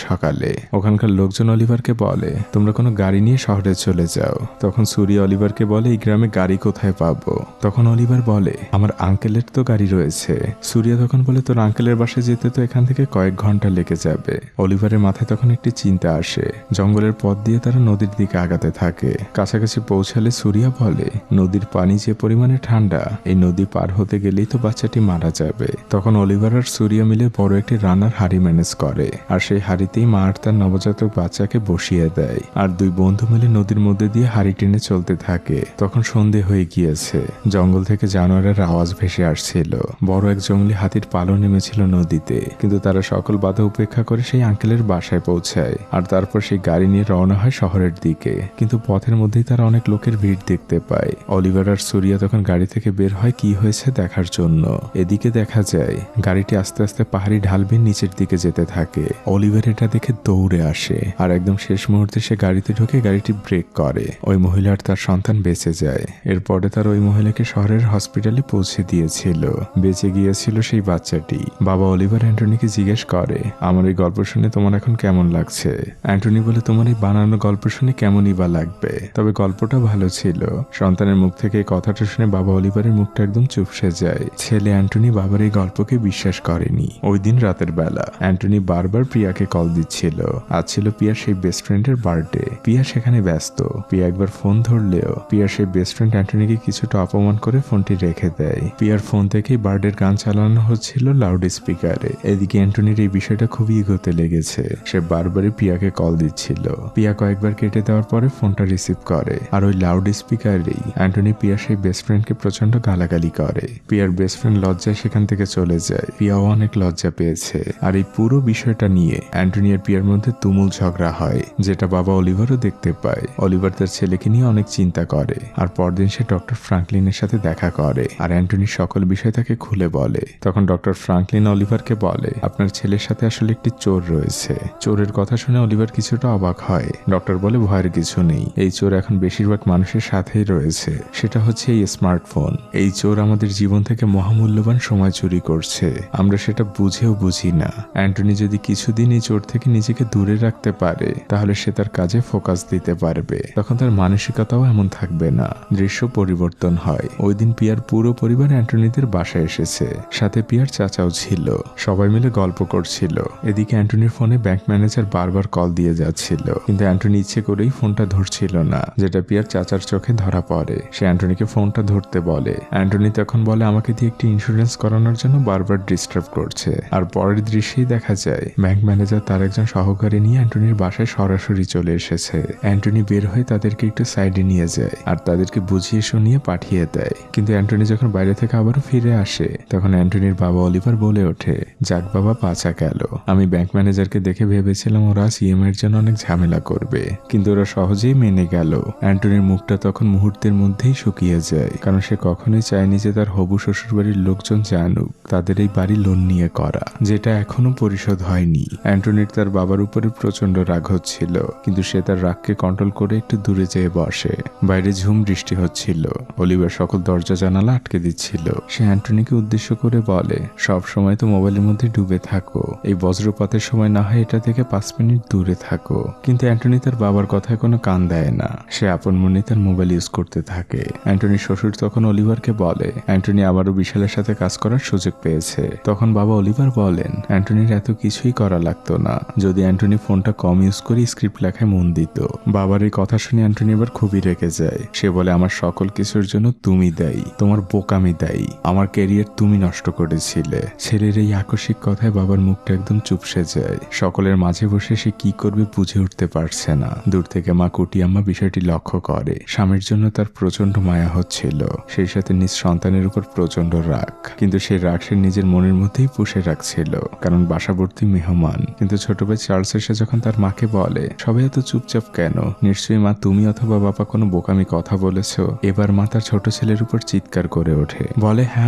সকালে। ওখানকার লোকজন অলিভারকে বলে, তোমরা কোনো গাড়ি নিয়ে শহরে চলে যাও। তখন সুরিয়া অলিভারকে বলে, এই গ্রামে গাড়ি কোথায় পাবো? তখন অলিভার বলে, আমার আঙ্কেলের তো গাড়ি রয়েছে। সুরিয়া তখন বলে, তোর আঙ্কেলের বাসায় যেতে তো এখান থেকে কয়েক ঘন্টা লেগে যাবে। অলিভারের মাথায় তখন একটি চিন্তা আসে। জঙ্গলের পথ দিয়ে তারা নদীর দিকে আগাতে থাকে। কাছাকাছি পৌঁছালে সুরিয়া বলে, নদীর পানি যে পরিমাণে ঠান্ডা, এই নদী পার হতে গেলেই তো বাচ্চাটি মারা যাবে। তখন অলিভার আর সুরিয়া মিলে বড় একটি রান্নার হাড়ি ম্যানেজ করে, আর সেই হাড়িতেই মা আর তার নবজাতক বাচ্চাকে বসিয়ে দেয়। আর দুই বন্ধু মিলে নদীর মধ্যে দিয়ে হাড়ি টেনে চলতে থাকে। তখন সন্ধে হয়ে গিয়েছে। জঙ্গল থেকে জানোয়ারের আওয়াজ ভেসে আসছিল। বড় এক জঙ্গলি হাতির পালও নেমেছিল নদীতে, কিন্তু তারা সকল বাধা উপেক্ষা করে সেই আঙ্কেলের বাসায় পৌঁছায়। আর তারপর সেই গাড়ি নিয়ে রওনা হয় শহরের দিকে। কিন্তু পথের মধ্যেই তারা অনেক লোকের ভিড় দেখতে পায়। অলিভার আর সুরিয়া তখন গাড়ি থেকে বের হয় কি হয়েছে দেখার জন্য। এদিকে দেখা যায় গাড়িটি আস্তে আস্তে পাহাড়ি ঢাল বেয়ে নিচের দিকে যেতে থাকে। অলিভার এটা দেখে দৌড়ে আসে, আর একদম শেষ মুহূর্তে সে গাড়িতে ঢুকে গাড়িটি ব্রেক করে। ওই মহিলার তার সন্তান বেঁচে যায়। এরপরে তার ওই মহিলাকে শহরের হসপিটালে পৌঁছে দিয়েছিল। বেঁচে গিয়েছিল সেই বাচ্চাটি। বাবা অলিভার অ্যান্টনিকে জিজ্ঞেস করে, আমার এই গল্প শুনে তোমার এখন কেমন লাগছে? অ্যান্টনি বলে, তোমার এই বানানো গল্প শুনে কেমনই বা লাগবে, তবে গল্পটা ভালো ছিল। সন্তানের মুখ থেকে এই কথাটা শুনে বাবা অলিভারের মুখটা একদম চুপসে যায়। ছেলে অ্যান্টনি বাবার এই গল্পকে বিশ্বাস করেনি। ওই দিন রাতের বেলা অ্যান্টনি বারবার প্রিয়াকে কল দিচ্ছিল। আজ ছিল পিয়ার সেই বেস্ট ফ্রেন্ডের বার্থডে। পিয়া সেখানে ব্যস্ত। পিয়া একবার ফোন ধরলেও পিয়ার সেই বেস্ট ফ্রেন্ড অ্যান্টনিকে কিছুটা অপমান করে ফোনটি রেখে দেয়। পিয়ার ফোন থেকেই বার্থডের গান চালানো হচ্ছিল লাউড স্পিকারে। এদিকে অ্যান্টনির এই বিষয়টা খুবই ইগোতে লেগেছে। সে বারবারই পিয়াকে কল দিচ্ছিল। পিয়া কয়েকবার কেটে দেওয়ার পরে ফোনটা রিসিভ করে, আর ওই লাউড স্পিকারেই অ্যান্টনি পিয়ার সেই বেস্ট ফ্রেন্ডকে প্রচন্ড গালাগালি করে। পিয়ার বেস্ট ফ্রেন্ড লজ্জায় সেখান থেকে চলে যায়। পিয়াও অনেক লজ্জা পেয়েছে। আর এই পুরো বিষয়টা নিয়ে অ্যান্টনি আর পিয়ার মধ্যে তুমুল ঝগড়া হয়, যেটা বাবা অলিভারও দেখতে পায়। অলিভার তার ছেলেকে নিয়ে অনেক চিন্তা করে। আর পরদিন সে ডক্টর ফ্রাঙ্কলিনের সাথে দেখা করে, আর অ্যান্টনির সকল বিষয় তাকে খুলে বলে। তখন ডক্টর ফ্রাঙ্কলিন অলিভারকে বলে, আপনার ছেলের সাথে আসলে একটি চোর রয়েছে। চোরের কথা শুনে অলিভার কিছুটা অবাক হয়। ডক্টর বলে, ভয়ের কিছু নেই, এই চোর এখন বেশিরভাগ মানুষের সাথেই রয়েছে। সেটা হচ্ছে এই স্মার্টফোন। এই চোর আমাদের জীবন থেকে মহামূল্য মূল্যবান সময় চুরি করছে, আমরা সেটা বুঝেও বুঝি না। অ্যান্টনি যদি কিছুদিন এই চোর থেকে নিজেকে দূরে রাখতে পারে তাহলে সে তার কাজে ফোকাস দিতে পারবে, তখন তার মানসিকতাও এমন থাকবে না। দৃশ্য পরিবর্তন হয়। ওই দিন পিয়ার পুরো পরিবার অ্যান্টনিদের বাসায় এসেছে, সাথে পিয়ার চাচাও ছিল। সবাই মিলে গল্প করছিল। এদিকে অ্যান্টনির ফোনে ব্যাংক ম্যানেজার বারবার কল দিয়ে যাচ্ছিল, কিন্তু অ্যান্টনি ইচ্ছে করেই ফোনটা ধরছিল না, যেটা পিয়ার চাচার চোখে ধরা পড়ে। সে অ্যান্টনিকে ফোনটা ধরতে বলে। অ্যান্টনি তখন বলে আমাকে দিয়ে একটি ইন্স্যুরেন্স করানোর জন্য বারবার ডিস্টার্ব করছে। আর পরের দৃশ্যেই দেখা যায় ব্যাংক ম্যানেজার তার একজন সহকারী নিয়ে অ্যান্টনির বাসায় সরাসরি চলে এসেছে। অ্যান্টনি বের হয়ে তাদেরকে একটু সাইডে নিয়ে যায় আর তাদেরকে বুঝিয়ে শুনিয়ে পাঠিয়ে দেয়। কিন্তু অ্যান্টনি যখন বাইরে থেকে আবারও ফিরে আসে তখন অ্যান্টনির বাবা অলিভার বলে ওঠে, যাক বাবা, বাঁচা গেল। আমি ব্যাংক ম্যানেজারকে দেখে ভেবেছিলাম ওরা সিএমএর জন্য অনেক ঝামেলা করবে, কিন্তু ওরা সহজেই মেনে গেল। অ্যান্টনির মুখটা তখন মুহূর্তের মধ্যেই শুকিয়ে যায়, কারণ সে কখনোই চায়নি যে তার হবু শ্বশুরবাড়ির লোকজন জানুক তাদের এই বাড়ি লোন নিয়ে করা, যেটা এখনো পরিশোধ হয়নি। অ্যান্টনির তার বাবার উপরে প্রচন্ড রাগ হচ্ছিল, কিন্তু সে তার রাগকে কন্ট্রোল করে একটু দূরে যেয়ে বসে। বাইরে ঝুম বৃষ্টি হচ্ছিল। অলিভার সকল দরজা জানালা আটকে দিচ্ছিল। সে অ্যান্টনিকে উদ্দেশ্য করে বলে, সব সময় তো মোবাইলের মধ্যে ডুবে থাকো, এই বজ্রপাতের সময় না হয় এটা থেকে 5 মিনিট দূরে থাকো। কিন্তু অ্যান্টনি তার বাবার কথায় কোনো কান দেয় না। সে আপন মনে তার মোবাইল ইউজ করতে থাকে। অ্যান্টনির শ্বশুর তখন অলিভারকে বলে অ্যান্টনি আবারও বিশালের সাথে কাজ করার সুযোগ পেয়েছে। তখন বাবা অলিভার বলেন অ্যান্টনির এত কিছুই করা লাগতো না, যদি অ্যান্টনি ফোনটা কম ইউজ করে স্ক্রিপ্ট লেখায় মন দিত। বাবার এই কথা শুনে অ্যান্টনি এবার খুবই রেগে যায়। সে বলে আমার সকল কিছুর জন্য তুমি দায়ী, তোমার বোকামি দায়ী, আমার ক্যারিয়ার তুমি নষ্ট করেছিলে। ছেলের এই আকস্মিক কথায় বাবার মুখটা একদম চুপসে যায়। সকলের মাঝে বসে সে কি করবে বুঝে উঠতে পারছে না। দূর থেকে মা কুটিয়াম্মা বিষয়টি লক্ষ্য করে। স্বামীর জন্য তার প্রচন্ড মায়া হচ্ছিল, সেই সাথে নিজ সন্তানের উপর প্রচন্ড রাগ, কিন্তু সেই রাগ সে নিজের মনের মধ্যেই পুষে রাখছিল, কারণ বাসাবর্তী মেহমান। কিন্তু ছোট ভাই চার্লস এসে যখন তার মাকে বলে সবাই এত চুপচাপ কেন, নিশ্চয়ই মা তুমি অথবা বাবা কোনো বোকামি কথা বলেছো। এবার মা তার ছোট ছেলের উপর চিৎকার করে ওঠে, বলে হ্যাঁ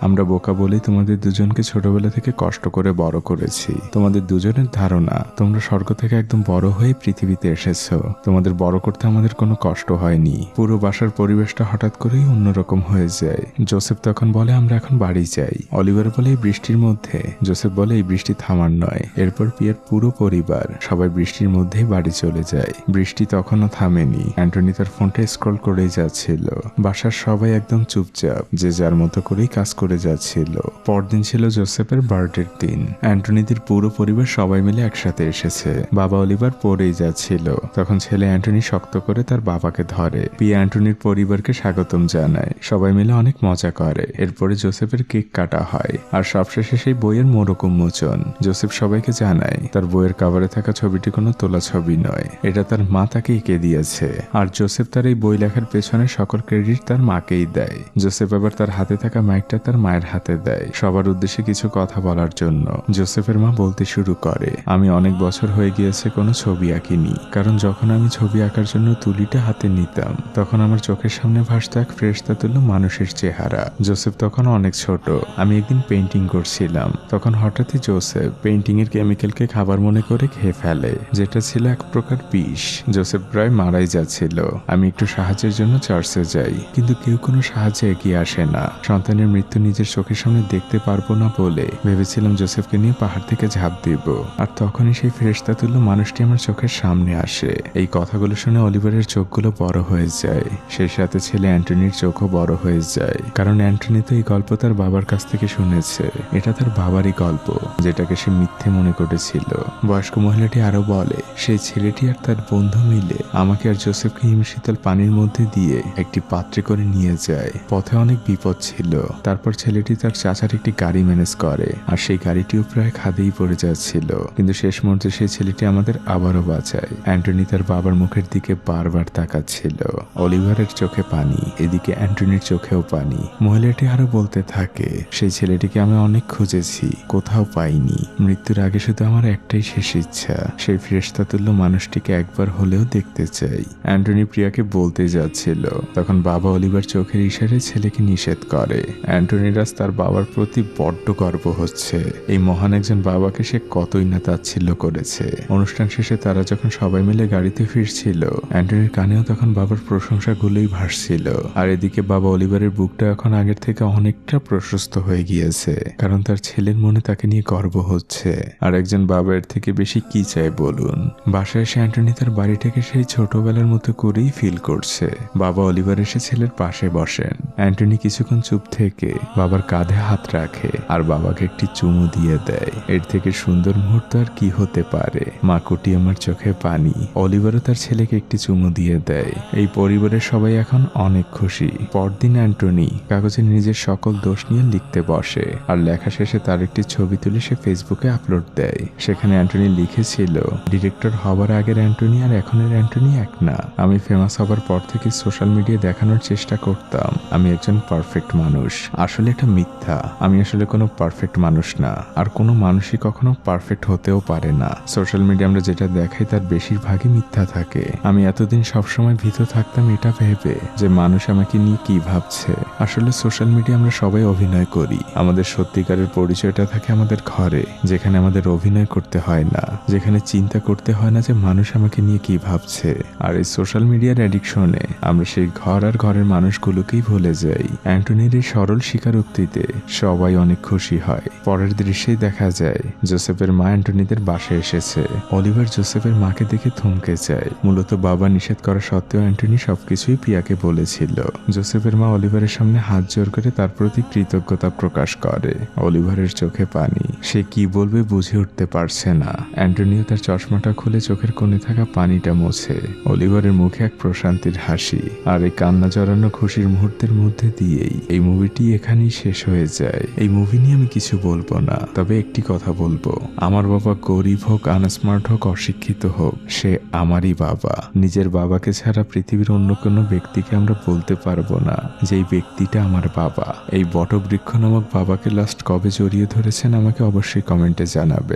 আমরা বোকা বলেই তোমাদের দুজনকে ছোটবেলা থেকে কষ্ট করে বড় করেছি। তোমাদের দুজনের ধারণা তোমরা স্বর্গ থেকে একদম বড় হয়ে পৃথিবীতে এসেছো, তোমাদের বড় করতে আমাদের কোনো কষ্ট হয়নি। পুরো বাসার পরিবেশটা হঠাৎ করেই অন্যরকম হয়ে যায়। জোসেফ তখন বলে আমরা এখন বাড়ি যাই। অলিভার বলে এই বৃষ্টির মধ্যে। জোসেফ বলে এই বৃষ্টি থামার নয়। এরপর পিয়ার পুরো পরিবার সবাই বৃষ্টির মধ্যেই বাড়ি চলে যায়। বৃষ্টি তখনও থামেনি। অ্যান্টনি তার ফোনটা স্ক্রল করেই যাচ্ছিল। বাসার সবাই একদম চুপচাপ, যে যার মতো করেই কাজ করে যাচ্ছিল। পরদিন ছিল জোসেফের বার্থডের দিন। অ্যান্টনিদের পুরো পরিবার সবাই মিলে একসাথে এসেছে। বাবা অলিভার পড়েই যাচ্ছিল। তখন ছেলে অ্যান্টনি শক্ত করে তার বাবাকে ধরে। পিয়া অ্যান্টনির পরিবারকে স্বাগতম জানায়। সবাই মিলে অনেক মজা করে। এরপরে জোসেফের কেক কাটা হয় আর সবশেষে সেই বইয়ের মোড়ক উন্মোচন। জোসেফ সবাইকে জানায় তার বইয়ের কভারে থাকা ছবিটি কোনো তোলা ছবি নয়, এটা তার মা তাকে এঁকে দিয়েছে। আর জোসেফ তার এই বই লেখার পেছনে সকল ক্রেডিট তার মাকেই দেয়। জোসেফ আবার তার হাতে থাকা মাইকটা তার মায়ের হাতে দেয় সবার উদ্দেশ্যে কিছু কথা বলার জন্য। জোসেফের মা বলতে শুরু করে আমি অনেক বছর হয়ে গিয়েছে কোনো ছবি আঁকিনি, কারণ যখন আমি ছবি আঁকার জন্য তুলিটা হাতে নিতাম তখন আমার চোখের সামনে ভাসত এক ফ্রেশতা তুল্য মানুষের চেহারা। জোসেফ তখন অনেক ছোট। আমি একদিন পেইন্টিং করছিলাম, তখন হঠাৎই জোসেফ পেইন্টিং এর কেমিক্যালকে খাবার মনে করে খেয়ে ফেলে, যেটা ছিল এক প্রকার বিষ। জোসেফ প্রায় মারাই যাচ্ছিল। আমি একটু সাহায্যের জন্য চার্চে যাই, কিন্তু কেউ কোনো সাহায্যে এগিয়ে আসে না। সন্তানের মৃত্যু নিজের চোখের সামনে দেখতে পারবো না বলে ভেবেছিলাম জোসেফকে নিয়ে পাহাড় থেকে ঝাঁপ দিব, আর তখনই সেই ফেরেশতা তুল্য মানুষটি আমার চোখের সামনে আসে। এই কথাগুলো শুনে অলিভারের চোখগুলো বড় হয়ে যায়, সেই সাথে ছেলে অ্যান্টনির চোখও বড় হয়ে যায়, কারণ অ্যান্টনি তো এই গল্প তার বাবার কাছ থেকে শুনেছে। এটা তার বাবারই গল্প, যেটাকে সে মিথ্যে মনে করেছিল। বয়স্ক মহিলাটি আরো বলে সেই ছেলেটি আর তার বন্ধু মিলে আমাকে আর জোসেফকে হিমশীতল পানির মধ্যে দিয়ে একটি পাত্রে করে নিয়ে যায়। পথে অনেক বিপদ ছিল। তারপর ছেলেটি তার চাচার একটি গাড়ি ম্যানেজ করে, আর সেই গাড়িটিও প্রায় খাদেই পড়ে যাচ্ছিল, কিন্তু শেষ মুহূর্তে সেই ছেলেটি আমাদের আবারও বাঁচায়। অ্যান্টনি তার বাবার মুখের দিকে বারবার তাকাচ্ছিল। অলিভারের চোখে পানি, এদিকে অ্যান্টনির চোখেও পানি। মহিলাটি আরো বলতে থাকে সেই ছেলেটিকে আমি অনেক খুঁজেছি, কোথাও পাইনি। মৃত্যুর আগে শুধু আমার একটাই শেষ ইচ্ছা, সেই ফেরেশতা তুল্য মানুষটিকে একবার হলেও দেখতে চাই। অ্যান্টনি প্রিয়াকে বলতে যাচ্ছিল, তখন বাবা অলিভার চোখের ইশারায় ছেলেকে নিষেধ করে। অ্যান্টনির আজ তার বাবার প্রতি বড্ড গর্ব হচ্ছে। এই মহান একজন বাবাকে সে কতই না তাচ্ছিল্য করেছে। অনুষ্ঠান শেষে তারা যখন সবাই মিলে গাড়িতে ফিরছিল, অ্যান্টনির কানেও তখন বাবার প্রশংসাগুলোই ভাসছিল। আর এদিকে বাবা অলিভারের বুকটা এখন আগের থেকে অনেকটা প্রশস্ত হয়ে গিয়েছে, কারণ তার ছেলের মনে তাকে নিয়ে গর্ব হচ্ছে। আর একজন বাবার থেকে বেশি কি চাই বলুন। বাসায় এসে অ্যান্টনি তার বাড়িটাকে সেই ছোটবেলার মতো করেই ফিল করছে। বাবা অলিভার এসে ছেলের পাশে বসেন। অ্যান্টনি কিছুক্ষণ চুপ থেকে বাবার কাঁধে হাত রাখে আর বাবাকে একটি চুমু দিয়ে দেয়। এর থেকে সুন্দর মুহূর্ত আর কি হতে পারে। মাকুটি আমার চোখে পানি। অলিভারও তার ছেলেকে একটি চুমু দিয়ে দেয়। এই পরিবারের সবাই এখন অনেক খুশি। পরদিন অ্যান্টনি কাগজে নিজের সকল দোষ নিয়ে লিখতে বসে আর লেখা শেষে তার একটি ছবি তুলে সে ফেসবুকে আপলোড দেয়। সেখানে অ্যান্টনি লিখেছিল, ডিরেক্টর হবার আগের অ্যান্টনি আর এখনের অ্যান্টনি এক না। আমি ফেমাস হবার পর থেকে সোশ্যাল মিডিয়ায় দেখানোর চেষ্টা করতাম আমি একজন পারফেক্ট মানুষ। আসলে এটা মিথ্যা। আমি আসলে কোনো পারফেক্ট মানুষ না, আর কোনো মানুষই কখনো পারফেক্ট হতেও পারে না। সোশ্যাল মিডিয়া আমরা যেটা দেখাই তার বেশিরভাগই মিথ্যা থাকে। আমি এতদিন সবসময় ভীত থাকতাম এটা ভেবে যে মানুষ আমাকে নিয়ে কি ভাবছে। আসলে সোশ্যাল মিডিয়া আমরা সবাই অভিনয় করি। আমাদের সত্যিকারের পরিচয়টা থাকে আমাদের ঘরে, যেখানে আমাদের অভিনয় করতে হয় না, যেখানে চিন্তা করতে হয় না যে মানুষ আমাকে নিয়ে কি ভাবছে। আর এই সোশ্যাল মিডিয়ার অ্যাডিকশনে আমরা সেই ঘর আর ঘরের মানুষগুলোকেই ভুলে যাই। অ্যান্টনির এই সরল স্বীকারোক্তিতে সবাই অনেক খুশি হয়। পরের দৃশ্যেই দেখা যায় জোসেফের মা অ্যান্টনিদের বাসায় এসেছে। অলিভার জোসেফের মাকে দেখে থমকে যায়। মূলত বাবা নিষেধ করা সত্ত্বেও অ্যান্টনি সবকিছুই প্রিয়াকে বলেছিল। জোসেফের মা অলিভারের সামনে হাত জোর করে তার প্রতি কৃতজ্ঞতা প্রকাশ করে। অলিভারের চোখে পানি। সে কি বলবে বুঝে উঠতে পারছে না। অ্যান্টনিও তার চশমাটা খুলে চোখের কোণে থাকা পানিটা মোছে। অলিভারের মুখে এক প্রশান্তির হাসি। আর এই কান্না জড়ানো খুশির মুহূর্তের মধ্যে দিয়েই এই মুভিটি এখানেই শেষ হয়ে যায়। এই মুভি নিয়ে আমি কিছু বলবো না, তবে একটি কথা বলবো, আমার বাবা গরিব হোক, আনস্মার্ট হোক, অশিক্ষিত হোক, সে আমারই বাবা। নিজের বাবাকে ছাড়া পৃথিবীর অন্য কোনো ব্যক্তিকে আমরা বলতে পারবো না যে এই ব্যক্তিটা আমার বাবা। এই বটবৃক্ষ নামক বাবাকে লাস্ট কবে জড়িয়ে ধরেছেন আমাকে অবশ্যই কমেন্টে জানাবেন।